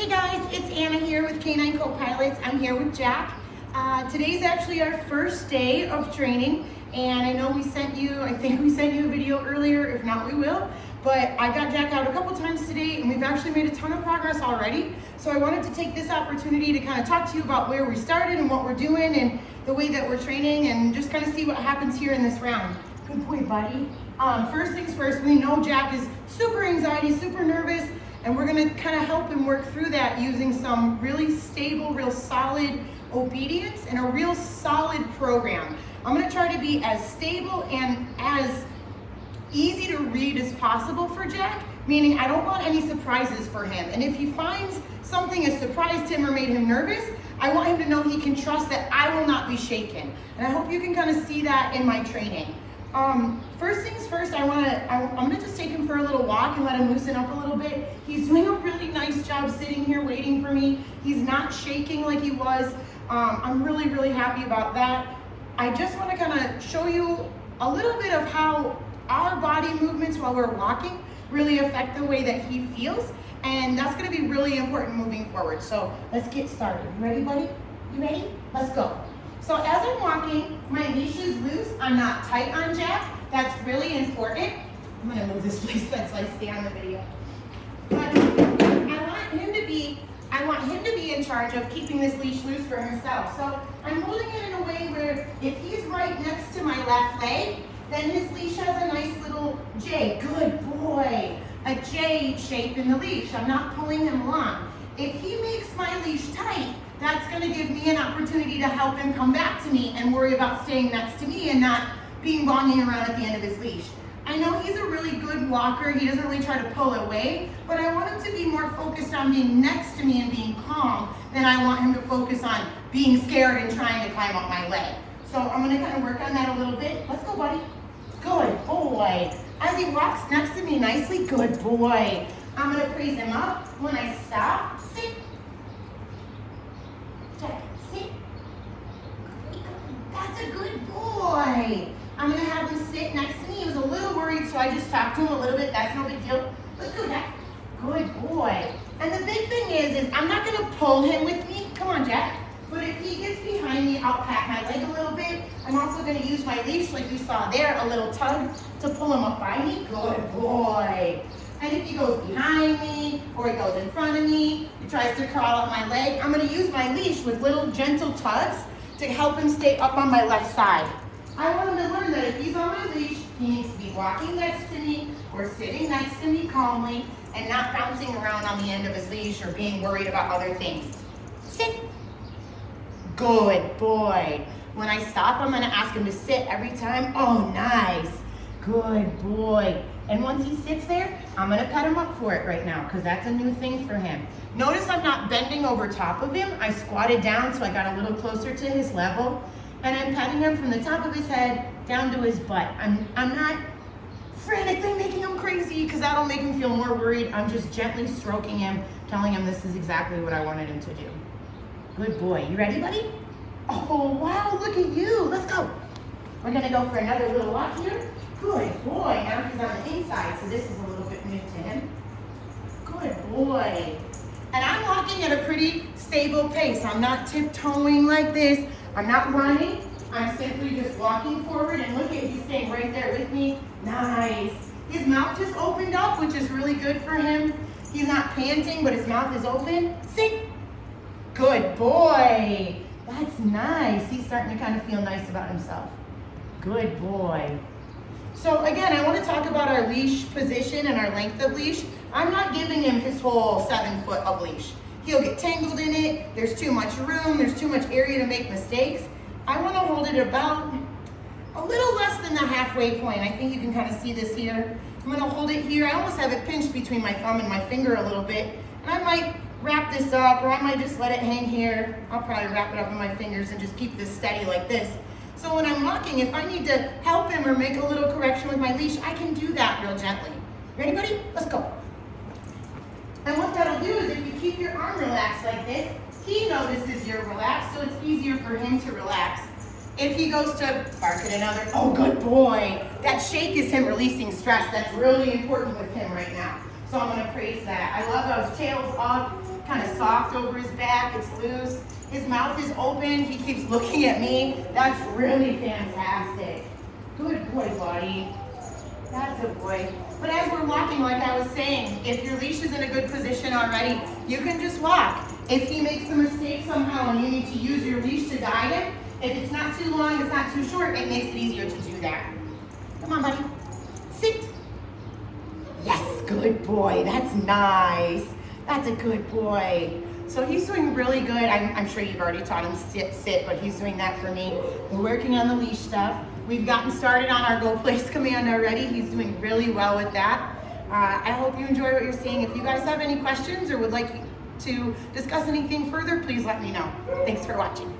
Hey guys, it's Anna here with Canine Co-Pilots. I'm here with Jack. Today's actually our first day of training, and I know I think we sent you a video earlier, if not we will, but I got Jack out a couple times today and we've actually made a ton of progress already. So I wanted to take this opportunity to kind of talk to you about where we started and what we're doing and the way that we're training and just kind of see what happens here in this round. Good boy, buddy. First things first, we know Jack is super anxiety, super nervous, and we're gonna kind of help him work through that using some really stable, real solid obedience and a real solid program. I'm gonna try to be as stable and as easy to read as possible for Jack, meaning I don't want any surprises for him. And if he finds something has surprised him or made him nervous, I want him to know he can trust that I will not be shaken. And I hope you can kind of see that in my training. First things first, I'm gonna just take him for a little walk and let him loosen up a little bit. He's doing a really nice job sitting here waiting for me. He's not shaking like he was. I'm really, really happy about that. I just wanna kind of show you a little bit of how our body movements while we're walking really affect the way that he feels. And that's gonna be really important moving forward. So let's get started. You ready, buddy? You ready? Let's go. So as I'm walking, my leash is loose. I'm not tight on Jack. That's really important. I'm gonna move this place so I stay on the video. But I want him to be in charge of keeping this leash loose for himself. So I'm holding it in a way where if he's right next to my left leg, then his leash has a nice little J. Good boy. A J shape in the leash. I'm not pulling him along. If he makes my leash tight, that's going to give me an opportunity to help him come back to me and worry about staying next to me and not being bonding around at the end of his leash. I know he's a really good walker. He doesn't really try to pull away, but I want him to be more focused on being next to me and being calm than I want him to focus on being scared and trying to climb up my leg. So I'm going to kind of work on that a little bit. Let's go, buddy. Good boy. As he walks next to me nicely, good boy. I'm going to praise him up. When I stop, sit. Check, sit. That's a good boy. I'm going to have him sit next to me. He was a little worried, so I just talked to him a little bit. That's no big deal. Let's go, Jack. Good boy. And the big thing is I'm not going to pull him with me. Come on, Jack. But if he gets behind me, I'll pat my leg a little bit. I'm also going to use my leash, like you saw there, a little tug to pull him up by me. Good boy. And if he goes behind me or he goes in front of me, he tries to crawl up my leg, I'm going to use my leash with little gentle tugs to help him stay up on my left side. I want him to learn that if he's on my leash, he needs to be walking next to me or sitting next to me calmly and not bouncing around on the end of his leash or being worried about other things. Sit. Good boy. When I stop, I'm going to ask him to sit every time. Oh, nice. Good boy. And once he sits there, I'm going to pet him up for it right now because that's a new thing for him. Notice I'm not bending over top of him. I squatted down so I got a little closer to his level. And I'm petting him from the top of his head down to his butt. I'm not frantically making him crazy because that'll make him feel more worried. I'm just gently stroking him, telling him this is exactly what I wanted him to do. Good boy. You ready, buddy? Oh, wow, look at you. Let's go. We're going to go for another little walk here. Good boy. Now he's on the inside, so this is a little bit new to him. Good boy. And I'm walking at a pretty stable pace. I'm not tiptoeing like this. I'm not running. I'm simply just walking forward, and look at he's staying right there with me. Nice. His mouth just opened up, which is really good for him. He's not panting, but his mouth is open. Sit. Good boy. That's nice. He's starting to kind of feel nice about himself. Good boy. So again, I want to talk about our leash position and our length of leash. I'm not giving him his whole 7 foot of leash. He'll get tangled in it. There's too much room. There's too much area to make mistakes. I want to hold it about a little less than the halfway point. I think you can kind of see this here. I'm going to hold it here. I almost have it pinched between my thumb and my finger a little bit. And I might wrap this up, or I might just let it hang here. I'll probably wrap it up in my fingers and just keep this steady like this. So when I'm walking, if I need to help him or make a little correction with my leash, I can do that real gently. Ready, buddy? Let's go. And what that'll do is if you keep your arm relaxed like this, he notices you're relaxed, so it's easier for him to relax. If he goes to bark at another, oh, good boy. That shake is him releasing stress. That's really important with him right now. So I'm gonna praise that. I love how his tail's up, kind of soft over his back, it's loose. His mouth is open, he keeps looking at me. That's really fantastic. Good boy, buddy. That's a boy. But as we're walking, like I was saying, if your leash is in a good position already, you can just walk. If he makes a mistake somehow and you need to use your leash to guide him, if it's not too long, it's not too short, it makes it easier to do that. Come on, buddy. Sit. Yes, good boy. That's nice. That's a good boy. So he's doing really good. I'm sure you've already taught him sit, but he's doing that for me. We're working on the leash stuff. We've gotten started on our go place command already. He's doing really well with that. I hope you enjoy what you're seeing. If you guys have any questions or would like to discuss anything further, please let me know. Thanks for watching.